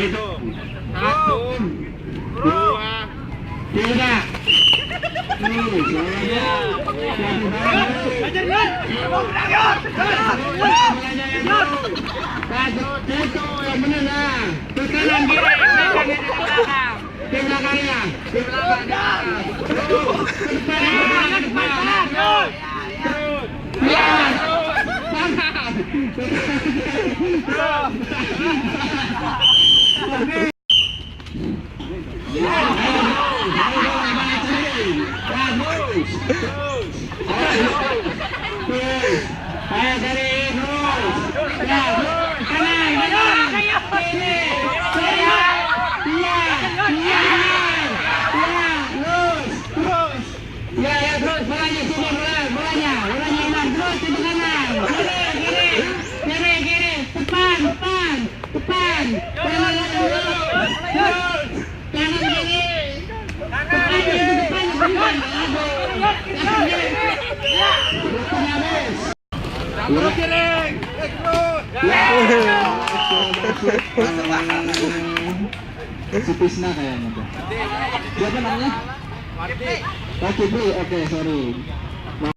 itu. 1, 2, 3. Itu yang benar lah. Ke kanan kiri, belakang di belakang. Di belakangnya, di belakang. Terus, ke depan. Terus. Ya. Ayo dari terus. Ya, kanan, kanan. Kiri. Iya. Iya. Iya. Terus. Terus. Ya, ya terus bolanya sini bolanya hilang terus di kanan. Kiri, kiri. Kiri. Depan. Depan. Kanan kiri. Depan. Terus kiri. Si Pisna kayaknya tuh. Siapa namanya? Oke, sorry.